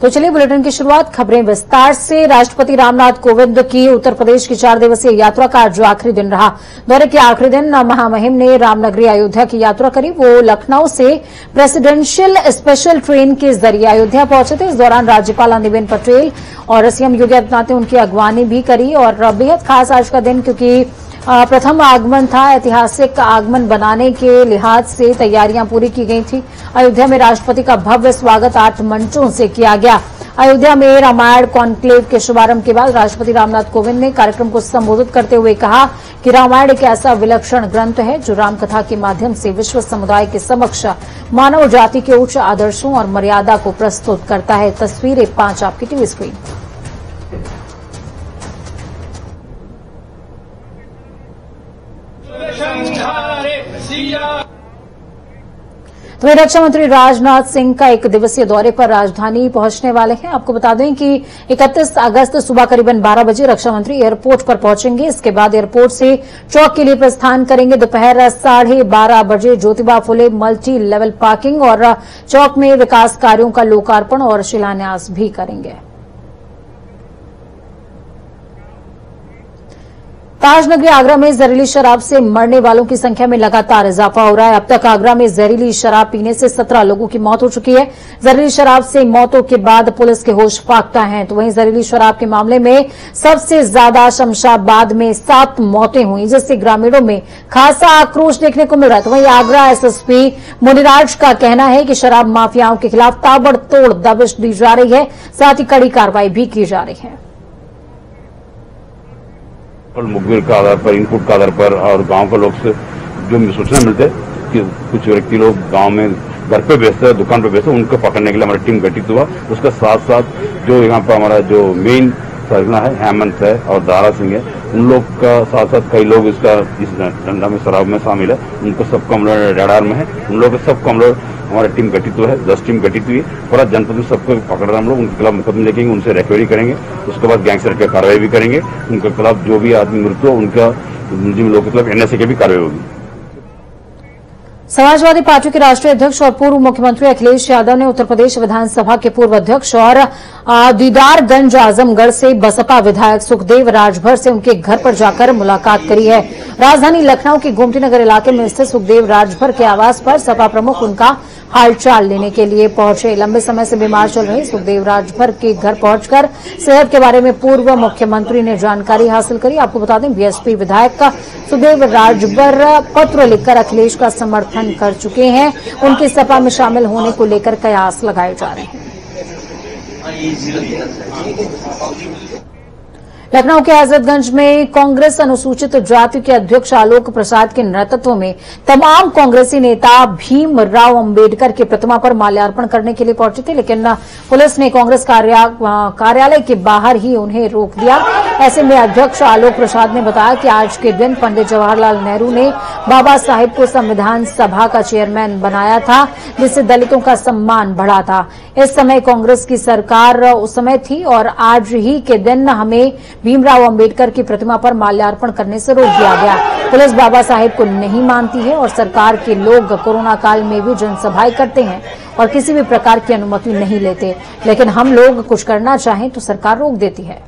तो चलिए बुलेटिन की शुरुआत खबरें विस्तार से। राष्ट्रपति रामनाथ कोविंद की उत्तर प्रदेश की 4 दिवसीय यात्रा का आज आखिरी दिन रहा। दौरे के आखिरी दिन महामहिम ने रामनगरी अयोध्या की यात्रा करी। वो लखनऊ से प्रेसिडेंशियल स्पेशल ट्रेन के जरिए अयोध्या पहुंचे थे। इस दौरान राज्यपाल आनंदीबेन पटेल और सीएम योगी आदित्यनाथ ने उनकी अगवानी भी करी और बेहद खास आज का दिन क्योंकि प्रथम आगमन था। ऐतिहासिक आगमन बनाने के लिहाज से तैयारियां पूरी की गई थी। अयोध्या में राष्ट्रपति का भव्य स्वागत 8 मंचों से किया गया। अयोध्या में रामायण कॉन्क्लेव के शुभारंभ के बाद राष्ट्रपति रामनाथ कोविंद ने कार्यक्रम को संबोधित करते हुए कहा कि रामायण एक ऐसा विलक्षण ग्रंथ है जो रामकथा के माध्यम से विश्व समुदाय के समक्ष मानव जाति के उच्च आदर्शों और मर्यादा को प्रस्तुत करता है। तस्वीरें 5 आपकी टीवी स्क्रीन। तो रक्षा मंत्री राजनाथ सिंह का 1 दिवसीय दौरे पर राजधानी पहुंचने वाले हैं। आपको बता दें कि 31 अगस्त सुबह करीबन 12 बजे रक्षा मंत्री एयरपोर्ट पर पहुंचेंगे। इसके बाद एयरपोर्ट से चौक के लिए प्रस्थान करेंगे। दोपहर 12:30 बजे Jyotiba Phule multi level parking और चौक में विकास कार्यों का लोकार्पण और शिलान्यास भी करेंगे। ताजनगरी आगरा में जहरीली शराब से मरने वालों की संख्या में लगातार इजाफा हो रहा है। अब तक आगरा में जहरीली शराब पीने से 17 लोगों की मौत हो चुकी है। जहरीली शराब से मौतों के बाद पुलिस के होश फाख्ता हैं। तो वहीं जहरीली शराब के मामले में सबसे ज्यादा शमशाबाद में 7 मौतें हुई, जिससे ग्रामीणों में खासा आक्रोश देखने को मिल रहा है। तो वहीं आगरा एसएसपी मुनिराज का कहना है कि शराब माफियाओं के खिलाफ ताबड़तोड़ दबिश दी जा रही है, साथ ही कड़ी कार्रवाई भी की जा रही है। मुखबिर का आधार पर, इनपुट का आधार पर और गांव के लोग से जो सूचना मिलते है कि कुछ व्यक्ति लोग गांव में घर पे बेचते हैं, दुकान पे बेचते हैं, उनको पकड़ने के लिए हमारी टीम गठित हुआ। उसके साथ साथ जो यहाँ पर हमारा जो मेन सरगना है हेमंत है और दारा सिंह है, उन लोग का साथ साथ कई लोग इस धंधा में शराब में शामिल है, उनको सबको हम लोग रडार में है। उन लोग सबको हम लोग हमारी टीम गठित हुआ है, 10 टीम गठित हुई है। पूरा जनपद में सबको पकड़ रहे हम लोग, उनके खिलाफ मुकदमे लेंगे, उनसे रिकवरी करेंगे। उसके बाद गैंगस्टर की कार्रवाई भी करेंगे। उनके खिलाफ जो भी आदमी मृत्यु हो उनका मुलजिम लोगों के खिलाफ एनएसए की भी कार्रवाई होगी। समाजवादी पार्टी के राष्ट्रीय अध्यक्ष और पूर्व मुख्यमंत्री अखिलेश यादव ने उत्तर प्रदेश विधानसभा के पूर्व अध्यक्ष और दीदारगंज आजमगढ़ से बसपा विधायक सुखदेव राजभर से उनके घर पर जाकर मुलाकात करी है। राजधानी लखनऊ के गोमती नगर इलाके में स्थित सुखदेव राजभर के आवास पर सपा प्रमुख उनका हालचाल लेने के लिए पहुंचे। लंबे समय से बीमार चल रहे सुखदेव राजभर के घर पहुंचकर सेहत के बारे में पूर्व मुख्यमंत्री ने जानकारी हासिल करी। आपको बता दें बीएसपी विधायक का सुखदेव राजभर पत्र लिखकर अखिलेश का समर्थन कर चुके हैं। उनके सपा में शामिल होने को लेकर कयास लगाए जा रहे हैं। लखनऊ के हजरतगंज में कांग्रेस अनुसूचित जाति के अध्यक्ष आलोक प्रसाद के नेतृत्व में तमाम कांग्रेसी नेता भीमराव अंबेडकर की प्रतिमा पर माल्यार्पण करने के लिए पहुंचे थे, लेकिन पुलिस ने कांग्रेस कार्यालय के बाहर ही उन्हें रोक दिया। ऐसे में अध्यक्ष आलोक प्रसाद ने बताया कि आज के दिन पंडित जवाहरलाल नेहरू ने बाबा साहिब को संविधान सभा का चेयरमैन बनाया था, जिससे दलितों का सम्मान बढ़ा था। इस समय कांग्रेस की सरकार उस समय थी और आज ही के दिन हमें भीमराव अंबेडकर की प्रतिमा पर माल्यार्पण करने से रोक दिया गया। पुलिस बाबा साहेब को नहीं मानती है और सरकार के लोग कोरोना काल में भी जनसभाएं करते हैं और किसी भी प्रकार की अनुमति नहीं लेते, लेकिन हम लोग कुछ करना चाहें तो सरकार रोक देती है।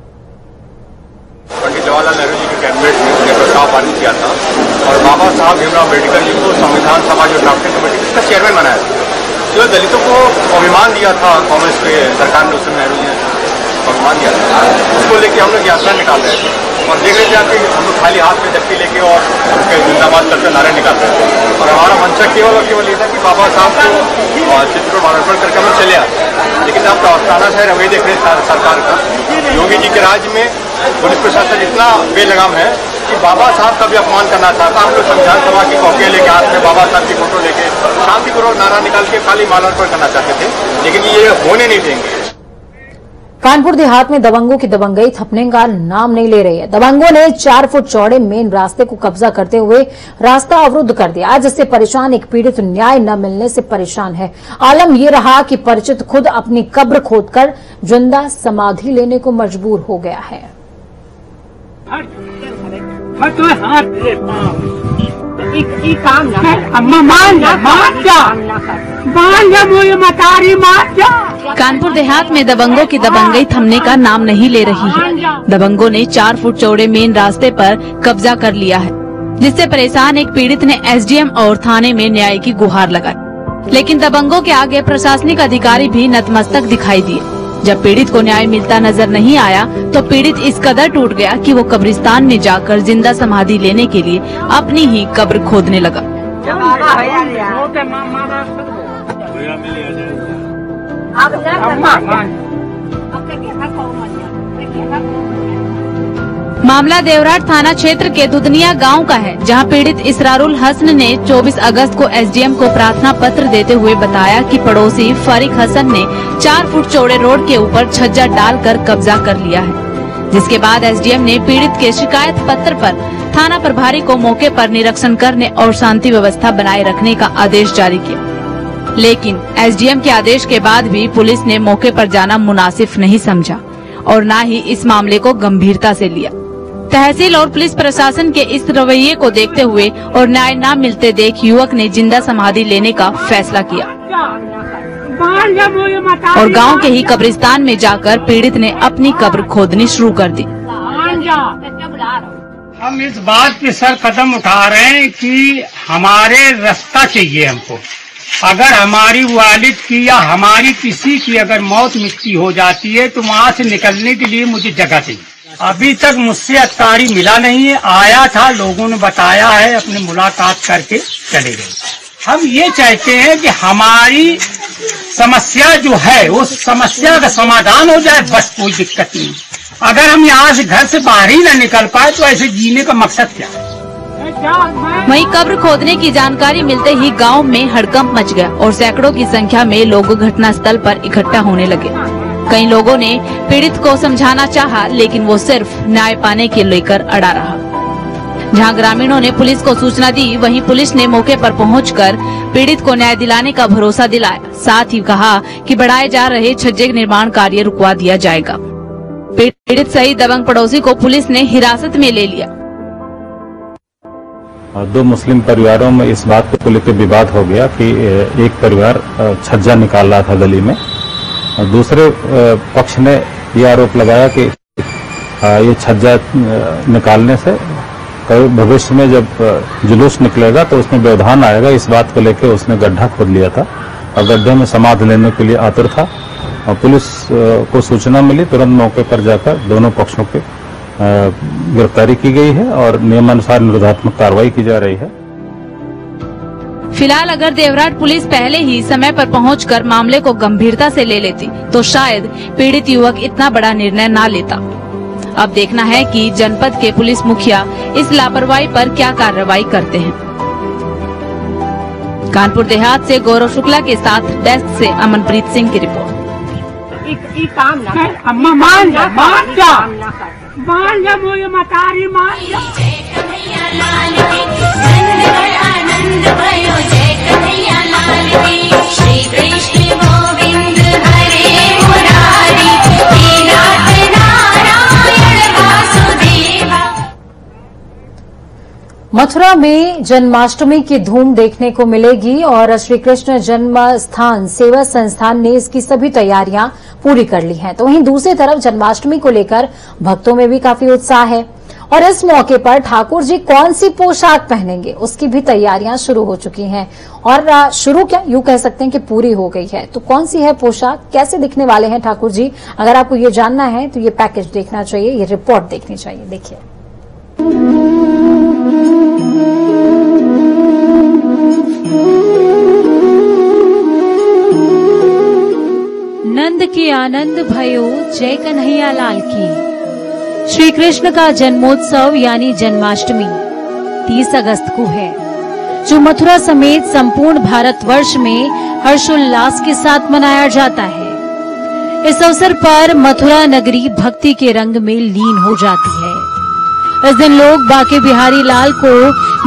पंडित जवाहरलाल नेहरू जी के कैबिनेट में उन्हें प्रस्ताव पारित किया था और बाबा साहब भीमराव अम्बेडकर जी को संविधान सभा जो ड्राफ्टिंग कमेटी इसका चेयरमैन बनाया था। जो दलितों को अभिमान दिया था कांग्रेस के सरकार ने, उसमें नेहरू जी ने अभिमान दिया था, उसको लेके हम लोग यात्रा निकाल रहे थे और देख रहे थे कि हम लोग खाली हाथ में झंडी लेके और उसके जिंदाबाद करके नारे निकाल रहे थे। और हमारा मंशा केवल और केवल ये था कि बाबा साहब को चित्र पर माल्यार्पण करके हम लोग चले आते। लेकिन अब तानाशाही रवैया देख रहे हैं सरकार का। योगी जी के राज्य में पुलिस प्रशासन इतना बेलगाम है कि बाबा साहब का भी अपमान करना चाहता। हम लोग संविधान सभा की कॉपियां लेके हाथ में बाबा साहब की फोटो लेके शांतिपूर्वक नारा निकाल के खाली माल्यार्पण करना चाहते थे, लेकिन ये होने नहीं देंगे। कानपुर देहात में दबंगों की दबंगई थपने का नाम नहीं ले रही है। दबंगों ने 4 फुट चौड़े मेन रास्ते को कब्जा करते हुए रास्ता अवरुद्ध कर दिया। आज इससे परेशान एक पीड़ित न्याय न मिलने से परेशान है। आलम ये रहा कि परिचित खुद अपनी कब्र खोदकर जिंदा समाधि लेने को मजबूर हो गया है। तो हाथ दे काम ना अम्मा मान जा मुझे मतारी मान जा। कानपुर देहात में दबंगों की दबंगई थमने का नाम नहीं ले रही है। दबंगों ने 4 फुट चौड़े मेन रास्ते पर कब्जा कर लिया है, जिससे परेशान एक पीड़ित ने एसडीएम और थाने में न्याय की गुहार लगाई। लेकिन दबंगों के आगे प्रशासनिक अधिकारी भी नतमस्तक दिखाई दिए। जब पीड़ित को न्याय मिलता नजर नहीं आया तो पीड़ित इस कदर टूट गया कि वो कब्रिस्तान में जाकर जिंदा समाधि लेने के लिए अपनी ही कब्र खोदने लगा। मामला देवराट थाना क्षेत्र के दुधनिया गांव का है, जहां पीड़ित इसरारुल हसन ने 24 अगस्त को एसडीएम को प्रार्थना पत्र देते हुए बताया कि पड़ोसी फारिक हसन ने 4 फुट चौड़े रोड के ऊपर छज्जा डालकर कब्जा कर लिया है। जिसके बाद एसडीएम ने पीड़ित के शिकायत पत्र पर थाना प्रभारी को मौके पर निरीक्षण करने और शांति व्यवस्था बनाए रखने का आदेश जारी किया। लेकिन एसडीएम के आदेश के बाद भी पुलिस ने मौके पर जाना मुनासिब नहीं समझा और न ही इस मामले को गंभीरता से लिया। तहसील और पुलिस प्रशासन के इस रवैये को देखते हुए और न्याय न मिलते देख युवक ने जिंदा समाधि लेने का फैसला किया और गांव के ही कब्रिस्तान में जाकर पीड़ित ने अपनी कब्र खोदनी शुरू कर दी। हम इस बात पे सर कदम उठा रहे हैं कि हमारे रास्ता चाहिए हमको। अगर हमारी वालिद की या हमारी किसी की अगर मौत मिट्टी हो जाती है तो वहाँ से निकलने के लिए मुझे जगह चाहिए। अभी तक मुझसे अधिकारी मिला नहीं है, आया था, लोगों ने बताया है, अपने मुलाकात करके चले गए। हम ये चाहते हैं कि हमारी समस्या जो है उस समस्या का समाधान हो जाए, बस कोई दिक्कत नहीं। अगर हम यहाँ से घर से बाहर ही न निकल पाए तो ऐसे जीने का मकसद क्या है। वहीं कब्र खोदने की जानकारी मिलते ही गांव में हड़कंप मच गया और सैकड़ों की संख्या में लोग घटनास्थल पर इकट्ठा होने लगे। कई लोगों ने पीड़ित को समझाना चाहा, लेकिन वो सिर्फ न्याय पाने के लेकर अड़ा रहा। जहां ग्रामीणों ने पुलिस को सूचना दी, वहीं पुलिस ने मौके पर पहुंचकर पीड़ित को न्याय दिलाने का भरोसा दिलाया। साथ ही कहा कि बढ़ाए जा रहे छज्जे निर्माण कार्य रुकवा दिया जाएगा। पीड़ित सहित दबंग पड़ोसी को पुलिस ने हिरासत में ले लिया। 2 मुस्लिम परिवारों में इस बात को लेकर विवाद हो गया कि एक परिवार छज्जा निकाल रहा था गली में, और दूसरे पक्ष ने ये आरोप लगाया कि ये छज्जा निकालने से भविष्य में जब जुलूस निकलेगा तो उसमें व्यवधान आएगा। इस बात को लेकर उसने गड्ढा खोद लिया था और गड्ढे में समाधि लेने के लिए आतुर था। और पुलिस को सूचना मिली, तुरंत मौके पर जाकर दोनों पक्षों के गिरफ्तारी की गई है और नियमानुसार निरोधात्मक कार्रवाई की जा रही है। फिलहाल अगर देवराट पुलिस पहले ही समय पर पहुंचकर मामले को गंभीरता से ले लेती तो शायद पीड़ित युवक इतना बड़ा निर्णय न लेता। अब देखना है कि जनपद के पुलिस मुखिया इस लापरवाही पर क्या कार्रवाई करते हैं। कानपुर देहात से गौरव शुक्ला के साथ डेस्क से अमनप्रीत सिंह की रिपोर्ट। अम्मा मान जा मुझे मतारी मान जा। श्री कृष्ण गोविंद हरे मुरारी, नारायण वासुदेवा। मथुरा में जन्माष्टमी की धूम देखने को मिलेगी और श्री कृष्ण जन्म स्थान सेवा संस्थान ने इसकी सभी तैयारियां पूरी कर ली हैं। तो वहीं दूसरी तरफ जन्माष्टमी को लेकर भक्तों में भी काफी उत्साह है और इस मौके पर ठाकुर जी कौन सी पोशाक पहनेंगे उसकी भी तैयारियां शुरू हो चुकी हैं और शुरू क्या यूं कह सकते हैं कि पूरी हो गई है। तो कौन सी है पोशाक, कैसे दिखने वाले हैं ठाकुर जी, अगर आपको ये जानना है तो ये पैकेज देखना चाहिए, ये रिपोर्ट देखनी चाहिए। देखिए, नंद के आनंद भयो जय कन्हैया लाल की। श्री कृष्ण का जन्मोत्सव यानी जन्माष्टमी 30 अगस्त को है, जो मथुरा समेत संपूर्ण भारतवर्ष में हर्षोल्लास के साथ मनाया जाता है। इस अवसर पर मथुरा नगरी भक्ति के रंग में लीन हो जाती है। इस दिन लोग बांके बिहारी लाल को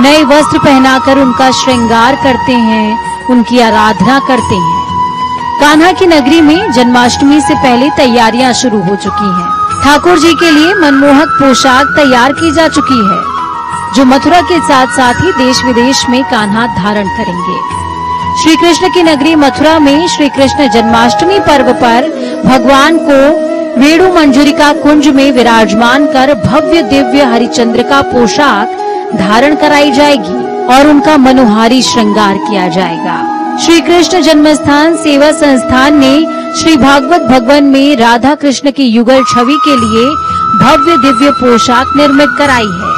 नए वस्त्र पहनाकर उनका श्रृंगार करते हैं, उनकी आराधना करते हैं। कान्हा की नगरी में जन्माष्टमी से पहले तैयारियां शुरू हो चुकी हैं। ठाकुर जी के लिए मनमोहक पोशाक तैयार की जा चुकी है। जो मथुरा के साथ साथ ही देश विदेश में कान्हा धारण करेंगे। श्री कृष्ण की नगरी मथुरा में श्री कृष्ण जन्माष्टमी पर्व पर भगवान को वेणु मंजूरिका कुंज में विराजमान कर भव्य दिव्य हरिचंद्रिका पोशाक धारण कराई जाएगी और उनका मनोहारी श्रृंगार किया जाएगा। श्री कृष्ण जन्मस्थान सेवा संस्थान ने श्री भागवत भवन में राधा कृष्ण की युगल छवि के लिए भव्य दिव्य पोशाक निर्मित कराई है।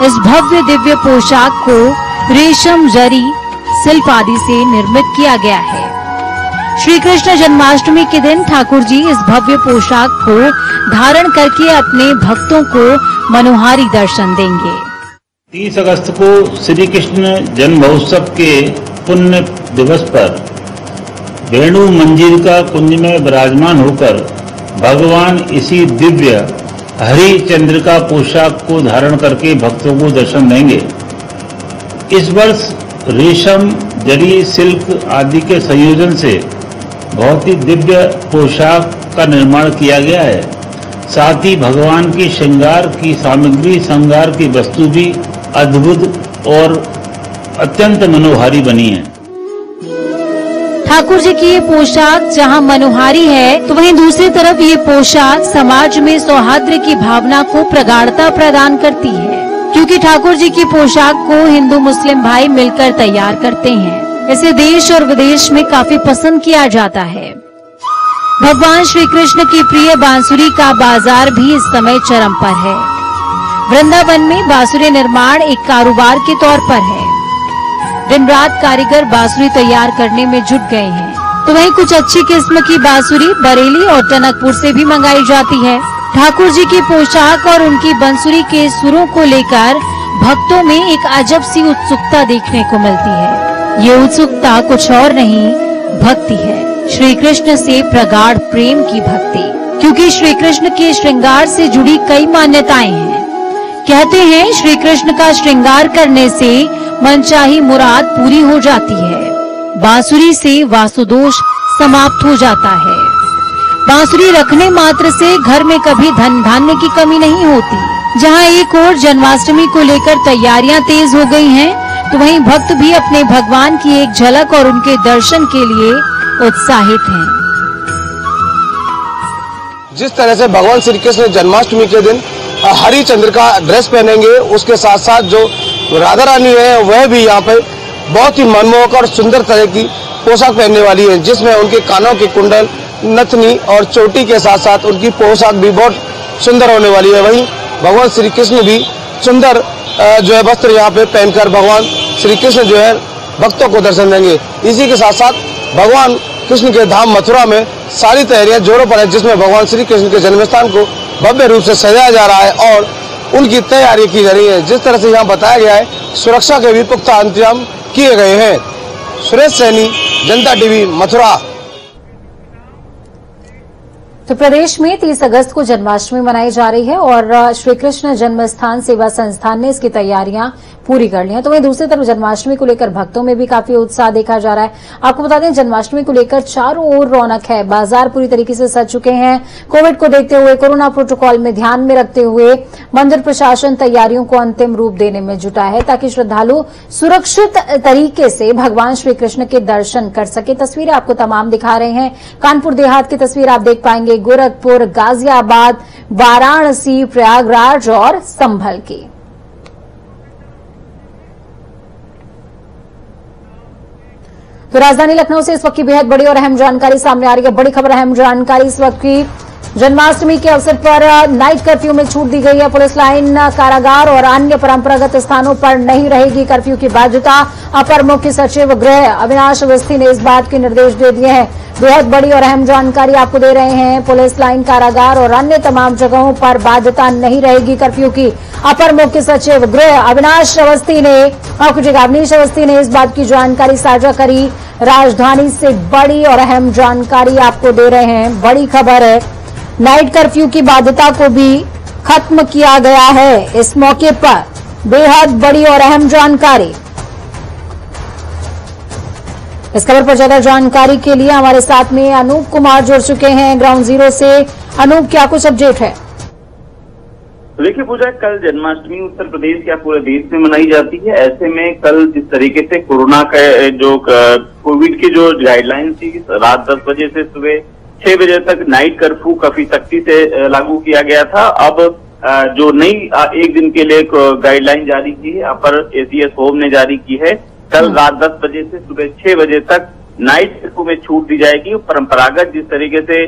इस भव्य दिव्य पोशाक को रेशम, जरी, शिल्प आदि से निर्मित किया गया है। श्री कृष्ण जन्माष्टमी के दिन ठाकुर जी इस भव्य पोशाक को धारण करके अपने भक्तों को मनोहारी दर्शन देंगे। 30 अगस्त को श्री कृष्ण जन्म महोत्सव के पुण्य दिवस पर वेणु मंजीरिका कुंज में विराजमान होकर भगवान इसी दिव्य हरि चंद्रिका पोशाक को धारण करके भक्तों को दर्शन देंगे। इस वर्ष रेशम, जरी, सिल्क आदि के संयोजन से बहुत ही दिव्य पोशाक का निर्माण किया गया है। साथ ही भगवान की श्रृंगार की सामग्री, श्रृंगार की वस्तु भी अद्भुत और अत्यंत मनोहारी बनी है। ठाकुर जी की ये पोशाक जहां मनोहारी है, तो वहीं दूसरी तरफ ये पोशाक समाज में सौहार्द की भावना को प्रगाढ़ता प्रदान करती है, क्योंकि ठाकुर जी की पोशाक को हिंदू मुस्लिम भाई मिलकर तैयार करते हैं। इसे देश और विदेश में काफी पसंद किया जाता है। भगवान श्री कृष्ण की प्रिय बांसुरी का बाजार भी इस समय चरम पर है। वृंदावन में बांसुरी निर्माण एक कारोबार के तौर पर है। दिन रात कारीगर बांसुरी तैयार करने में जुट गए हैं। तो वहीं कुछ अच्छी किस्म की बांसुरी बरेली और टनकपुर से भी मंगाई जाती है। ठाकुर जी की पोशाक और उनकी बांसुरी के सुरों को लेकर भक्तों में एक अजब सी उत्सुकता देखने को मिलती है। ये उत्सुकता कुछ और नहीं, भक्ति है। श्री कृष्ण से प्रगाढ़ प्रेम की भक्ति, क्योंकि श्री कृष्ण के श्रृंगार से जुड़ी कई मान्यताएं हैं। कहते हैं श्री कृष्ण का श्रृंगार करने से मनचाही मुराद पूरी हो जाती है। बांसुरी से वासुदोष समाप्त हो जाता है। बांसुरी रखने मात्र से घर में कभी धन धान्य की कमी नहीं होती। जहां एक ओर जन्माष्टमी को लेकर तैयारियां तेज हो गई हैं, तो वहीं भक्त भी अपने भगवान की एक झलक और उनके दर्शन के लिए उत्साहित हैं। जिस तरह से भगवान श्री कृष्ण जन्माष्टमी के दिन हरी चंद्रिका ड्रेस पहनेंगे, उसके साथ साथ जो राधा रानी है वह भी यहाँ पे बहुत ही मनमोहक और सुंदर तरह की पोशाक पहनने वाली है, जिसमें उनके कानों के कुंडल, नथनी और चोटी के साथ साथ उनकी पोशाक भी बहुत सुंदर होने वाली है। वहीं भगवान श्री कृष्ण भी सुंदर जो है वस्त्र यहाँ पे पहनकर भगवान श्री कृष्ण जो है भक्तों को दर्शन देंगे। इसी के साथ साथ भगवान कृष्ण के धाम मथुरा में सारी तैयारियां जोरों पर है, जिसमें भगवान श्री कृष्ण के जन्मस्थान को भव्य रूप से सजाया जा रहा है और उनकी तैयारी की जा रही है। जिस तरह से यहाँ बताया गया है, सुरक्षा के भी पुख्ता इंतजाम किए गए हैं। सुरेश सैनी, जनता टीवी, मथुरा। तो प्रदेश में 30 अगस्त को जन्माष्टमी मनाई जा रही है और श्री कृष्ण जन्मस्थान सेवा संस्थान ने इसकी तैयारियां पूरी कर ली हैं। तो वहीं दूसरी तरफ जन्माष्टमी को लेकर भक्तों में भी काफी उत्साह देखा जा रहा है। आपको बता दें, जन्माष्टमी को लेकर चारों ओर रौनक है। बाजार पूरी तरीके से सज चुके हैं। कोविड को देखते हुए, कोरोना प्रोटोकॉल में ध्यान में रखते हुए मंदिर प्रशासन तैयारियों को अंतिम रूप देने में जुटा है, ताकि श्रद्धालु सुरक्षित तरीके से भगवान श्री कृष्ण के दर्शन कर सके। तस्वीरें आपको तमाम दिखा रहे हैं। कानपुर देहात की तस्वीर आप देख पाएंगे, गोरखपुर, गाजियाबाद, वाराणसी, प्रयागराज और संभल की। तो राजधानी लखनऊ से इस वक्त की बेहद बड़ी और अहम जानकारी सामने आ रही है। बड़ी खबर, अहम जानकारी इस वक्त की। जन्माष्टमी के अवसर पर नाइट कर्फ्यू में छूट दी गई है। पुलिस लाइन, कारागार और अन्य परंपरागत स्थानों पर नहीं रहेगी कर्फ्यू की बाध्यता। अपर मुख्य सचिव गृह अविनाश अवस्थी ने इस बात के निर्देश दे दिए हैं। बेहद बड़ी और अहम जानकारी आपको दे रहे हैं। पुलिस लाइन, कारागार और अन्य तमाम जगहों पर बाध्यता नहीं रहेगी कर्फ्यू की। अपर मुख्य सचिव गृह अविनाश अवस्थी ने इस बात की जानकारी साझा करी। राजधानी से बड़ी और अहम जानकारी आपको दे रहे हैं। बड़ी खबर है, नाइट कर्फ्यू की बाध्यता को भी खत्म किया गया है। इस मौके पर बेहद बड़ी और अहम जानकारी। इस खबर पर ज्यादा जानकारी के लिए हमारे साथ में अनूप कुमार जुड़ चुके हैं ग्राउंड जीरो से। अनूप, क्या कुछ अपडेट है? तो देखिए पूजा, कल जन्माष्टमी उत्तर प्रदेश या पूरे देश में मनाई जाती है। ऐसे में कल जिस तरीके से कोरोना का जो कोविड की जो गाइडलाइन थी, रात 10 बजे से सुबह 6 बजे तक नाइट कर्फ्यू काफी सख्ती से लागू किया गया था। अब जो नई एक दिन के लिए गाइडलाइन जारी की है, अपर एसीएस होम ने जारी की है। कल रात 10 बजे से सुबह 6 बजे तक नाइट कर्फ्यू में छूट दी जाएगी। परंपरागत जिस तरीके से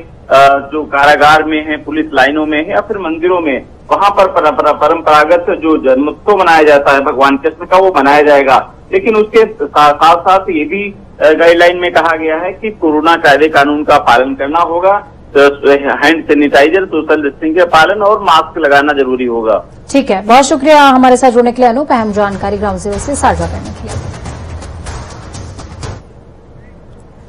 जो कारागार में है, पुलिस लाइनों में है या फिर मंदिरों में, वहां पर परंपरागत जो जन्मोत्सव मनाया जाता है भगवान कृष्ण का, वो मनाया जाएगा। लेकिन उसके साथ साथ ये भी गाइडलाइन में कहा गया है कि कोरोना कायदे कानून का पालन करना होगा, हैंड सैनिटाइजर, सोशल डिस्टेंसिंग का पालन और मास्क लगाना जरूरी होगा। ठीक है, बहुत शुक्रिया हमारे साथ जुड़ने के लिए अनूप, अहम जानकारी ग्राउंड जीरो से साझा करने के लिए।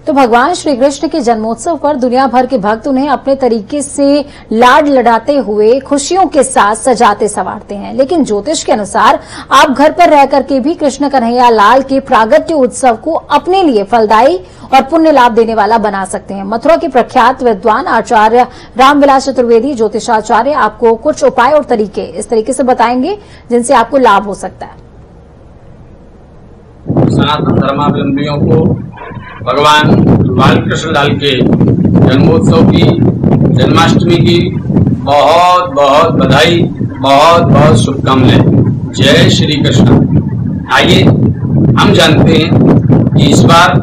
तो भगवान श्री कृष्ण के जन्मोत्सव पर दुनिया भर के भक्त उन्हें अपने तरीके से लाड लड़ाते हुए खुशियों के साथ सजाते संवारते हैं। लेकिन ज्योतिष के अनुसार आप घर पर रह करके भी कृष्ण कन्हैया लाल के प्रागट्य उत्सव को अपने लिए फलदायी और पुण्य लाभ देने वाला बना सकते हैं। मथुरा के प्रख्यात विद्वान आचार्य रामविलास चतुर्वेदी ज्योतिषाचार्य आपको कुछ उपाय और तरीके इस तरीके से बताएंगे जिनसे आपको लाभ हो सकता है। सनातन धर्मावलंबियों को भगवान बाल कृष्ण लाल के जन्मोत्सव की, जन्माष्टमी की बहुत बहुत बधाई, बहुत बहुत शुभकामनाएं। जय श्री कृष्ण। आइए हम जानते हैं कि इस बार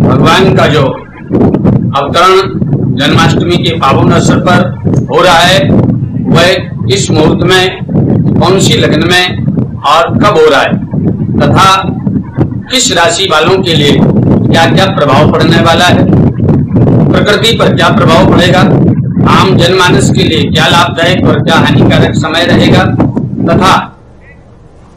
भगवान का जो अवतरण जन्माष्टमी के पावन अवसर पर हो रहा है, वह इस मुहूर्त में, कौन सी लग्न में और कब हो रहा है, तथा किस राशि वालों के लिए क्या क्या प्रभाव पड़ने वाला है, प्रकृति पर क्या प्रभाव पड़ेगा, आम जनमानस के लिए क्या लाभदायक और क्या हानिकारक समय रहेगा, तथा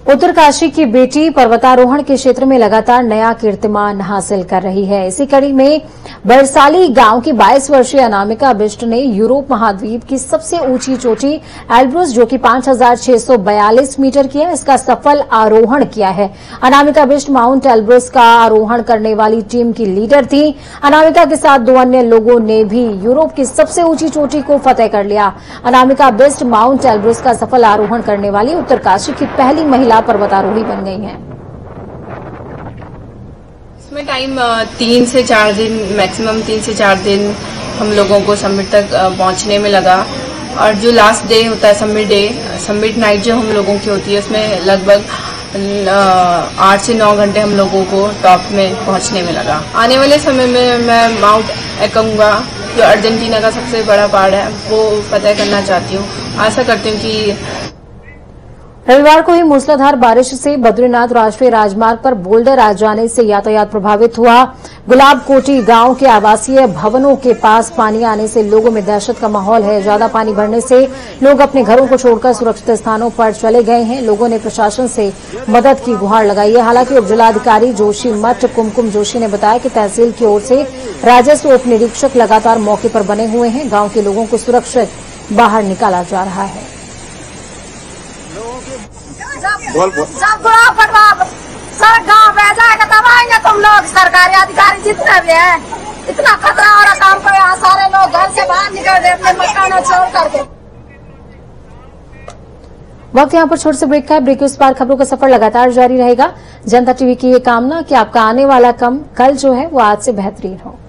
उत्तरकाशी की बेटी पर्वतारोहण के क्षेत्र में लगातार नया कीर्तिमान हासिल कर रही है। इसी कड़ी में बरसाली गांव की 22 वर्षीय अनामिका बिष्ट ने यूरोप महाद्वीप की सबसे ऊंची चोटी एल्ब्रुस, जो कि 5,642 मीटर की है, इसका सफल आरोहण किया है। अनामिका बिष्ट माउंट एल्ब्रुस का आरोहण करने वाली टीम की लीडर थी। अनामिका के साथ 2 अन्य लोगों ने भी यूरोप की सबसे ऊंची चोटी को फतेह कर लिया। अनामिका बिष्ट माउंट एल्ब्रुस का सफल आरोहण करने वाली उत्तरकाशी की पहली महिला पर्वतारोही बन गई हैं। इसमें टाइम 3 से 4 दिन, मैक्सिमम 3 से 4 दिन हम लोगों को समिट तक पहुंचने में लगा। और जो लास्ट डे होता है समिट डे, समिट नाइट जो हम लोगों की होती है, उसमें लगभग 8 से 9 घंटे हम लोगों को टॉप में पहुंचने में लगा। आने वाले समय में मैं माउंट एकोंगा, जो अर्जेंटीना का सबसे बड़ा पहाड़ है, वो फतेह करना चाहती हूँ। आशा करती हूँ कि रविवार को ही मूसलाधार बारिश से बद्रीनाथ राष्ट्रीय राजमार्ग पर बोल्डर आ जाने से यातायात प्रभावित हुआ। गुलाब कोटी गांव के आवासीय भवनों के पास पानी आने से लोगों में दहशत का माहौल है। ज्यादा पानी बढ़ने से लोग अपने घरों को छोड़कर सुरक्षित स्थानों पर चले गए हैं। लोगों ने प्रशासन से मदद की गुहार लगाई है। हालांकि उपजिलाधिकारी जोशी मठ कुमकुम जोशी ने बताया कि तहसील की ओर से राजस्व उप निरीक्षक लगातार मौके पर बने हुए हैं। गांव के लोगों को सुरक्षित बाहर निकाला जा रहा है। सब सर गाँव में जाएगा तब आएंगे तुम लोग, सरकारी अधिकारी जितने भी हैं। इतना खतरा हो रहा काम पर, यहाँ सारे लोग घर से बाहर निकल दे, अपने मकान छोड़ करके। वक्त यहाँ पर छोटे से ब्रेक का है। ब्रेक के उस पार खबरों का सफर लगातार जारी रहेगा। जनता टीवी की ये कामना कि आपका आने वाला कल जो है वो आज से बेहतरीन हो।